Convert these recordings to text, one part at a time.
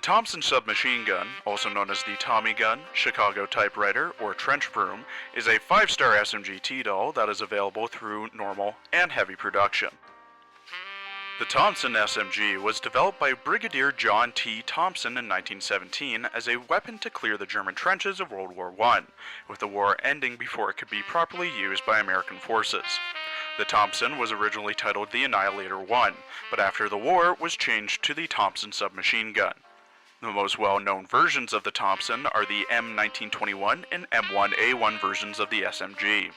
Thompson submachine gun, also known as the Tommy gun, Chicago typewriter, or trench broom, is a 5-star SMG T-Doll that is available through normal and heavy production. The Thompson SMG was developed by Brigadier John T. Thompson in 1917 as a weapon to clear the German trenches of World War I, with the war ending before it could be properly used by American forces. The Thompson was originally titled the Annihilator I, but after the war was changed to the Thompson submachine gun. The most well-known versions of the Thompson are the M1921 and M1A1 versions of the SMG.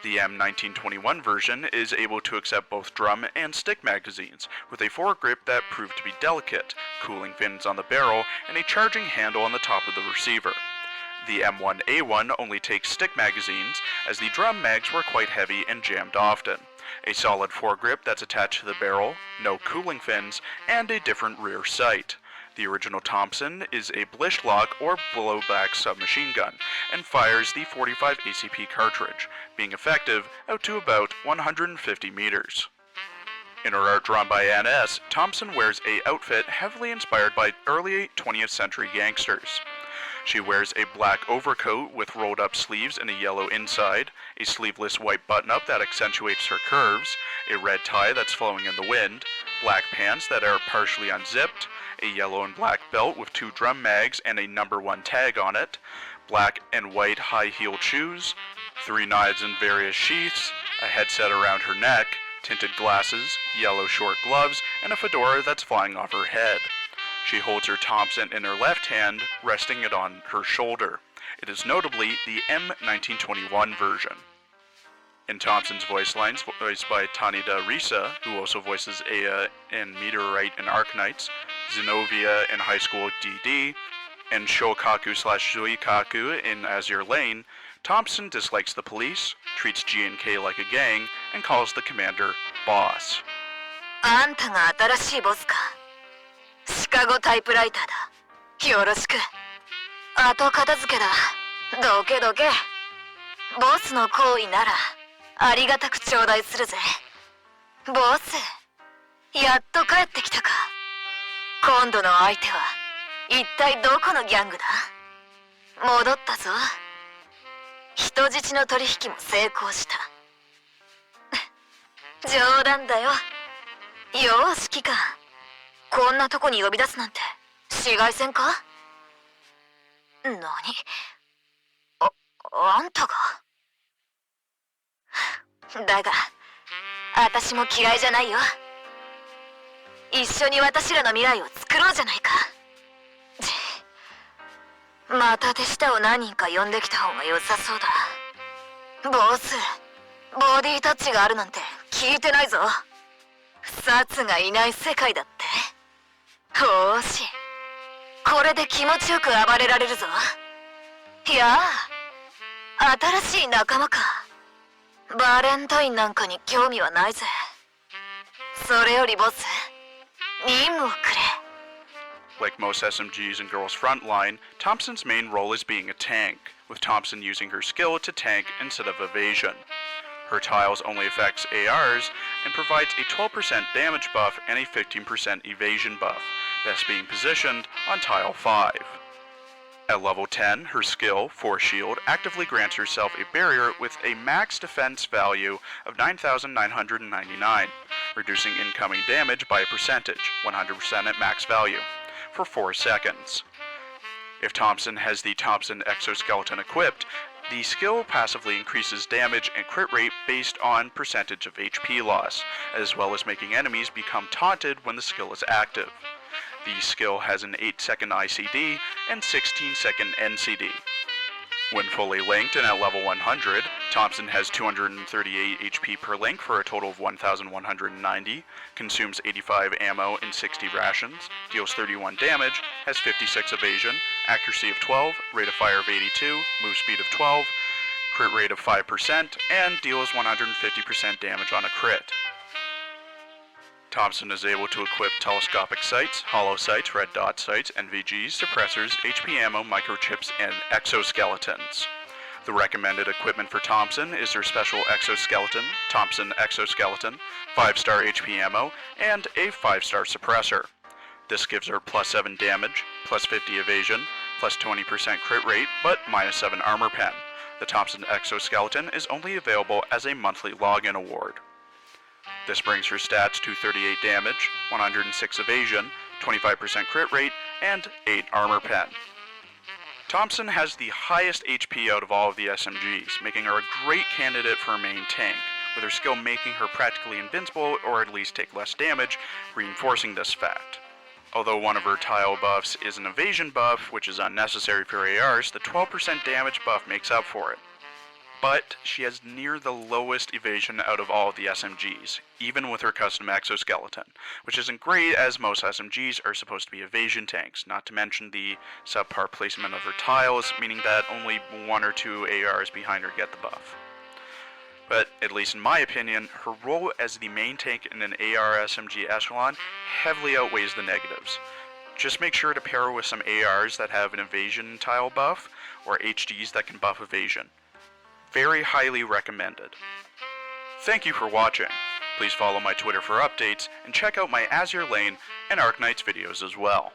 The M1921 version is able to accept both drum and stick magazines, with a foregrip that proved to be delicate, cooling fins on the barrel, and a charging handle on the top of the receiver. The M1A1 only takes stick magazines, as the drum mags were quite heavy and jammed often. A solid foregrip that's attached to the barrel, no cooling fins, and a different rear sight. The original Thompson is a Blishlock or blowback submachine gun, and fires the 45 ACP cartridge, being effective out to about 150 meters. In her art drawn by NS, Thompson wears a outfit heavily inspired by early 20th century gangsters. She wears a black overcoat with rolled up sleeves and a yellow inside, a sleeveless white button-up that accentuates her curves, a red tie that's flowing in the wind, black pants that are partially unzipped, a yellow and black belt with 2 drum mags and a number 1 tag on it, black and white high-heeled shoes, 3 knives in various sheaths, a headset around her neck, tinted glasses, yellow short gloves, and a fedora that's flying off her head. She holds her Thompson in her left hand, resting it on her shoulder. It is notably the M1921 version. In Thompson's voice lines, voiced by Tanida Risa, who also voices Aya in Meteorite and Arknights, Zenobia in High School DD, and Shokaku/Zuikaku in Azure Lane, Thompson dislikes the police, treats G&K like a gang, and calls the commander boss. あんたが新しいボスか。シカゴタイプライターだ。よろしく。後片付けだ。どけどけ。ボスの行為ならありがたく頂戴するぜ。ボス、やっと帰ってきたか。今度の相手は一体どこのギャングだ。戻ったぞ。人質の取引も成功した。冗談だよ。よし、機関。こんなとこに呼び出すなんて市街戦か。何？あんたが。だが、私も嫌いじゃないよ。一緒に私らの未来を作ろうじゃないか。また手下を何人か呼んできた方が良さそうだ。ボス、ボディタッチがあるなんて聞いてないぞ。サツがいない世界だって。よし、これで気持ちよく暴れられるぞ。いやあ、新しい仲間か。バレンタインなんかに興味はないぜ。それよりボス、任務をくれ。Like most SMGs in Girls Frontline, Thompson's main role is being a tank, with Thompson using her skill to tank instead of evasion. Her tiles only affects ARs and provides a 12% damage buff and a 15% evasion buff, best being positioned on tile 5. At level 10, her skill, Force Shield, actively grants herself a barrier with a max defense value of 9,999, reducing incoming damage by a percentage, 100% at max value, for 4 seconds. If Thompson has the Thompson exoskeleton equipped, the skill passively increases damage and crit rate based on percentage of HP loss, as well as making enemies become taunted when the skill is active. The skill has an 8-second ICD and 16-second NCD. When fully linked and at level 100, Thompson has 238 HP per link for a total of 1,190, consumes 85 ammo and 60 rations, deals 31 damage, has 56 evasion, accuracy of 12, rate of fire of 82, move speed of 12, crit rate of 5%, and deals 150% damage on a crit. Thompson is able to equip telescopic sights, hollow sights, red dot sights, NVGs, suppressors, HP ammo, microchips, and exoskeletons. The recommended equipment for Thompson is their special exoskeleton, Thompson exoskeleton, 5-star HP ammo, and a 5-star suppressor. This gives her plus 7 damage, plus 50 evasion, plus 20% crit rate, but minus 7 armor pen. The Thompson exoskeleton is only available as a monthly login award. This brings her stats to 38 damage, 106 evasion, 25% crit rate, and 8 armor pen. Thompson has the highest HP out of all of the SMGs, making her a great candidate for a main tank, with her skill making her practically invincible or at least take less damage, reinforcing this fact. Although one of her tile buffs is an evasion buff, which is unnecessary for ARs, the 12% damage buff makes up for it. But she has near the lowest evasion out of all of the SMGs, even with her custom exoskeleton, which isn't great as most SMGs are supposed to be evasion tanks, not to mention the subpar placement of her tiles, meaning that only 1 or 2 ARs behind her get the buff. But, at least in my opinion, her role as the main tank in an AR SMG echelon heavily outweighs the negatives. Just make sure to pair her with some ARs that have an evasion tile buff, or HDs that can buff evasion. Very highly recommended. Thank you for watching. Please follow my Twitter for updates, and check out my Azure Lane and Arknights videos as well.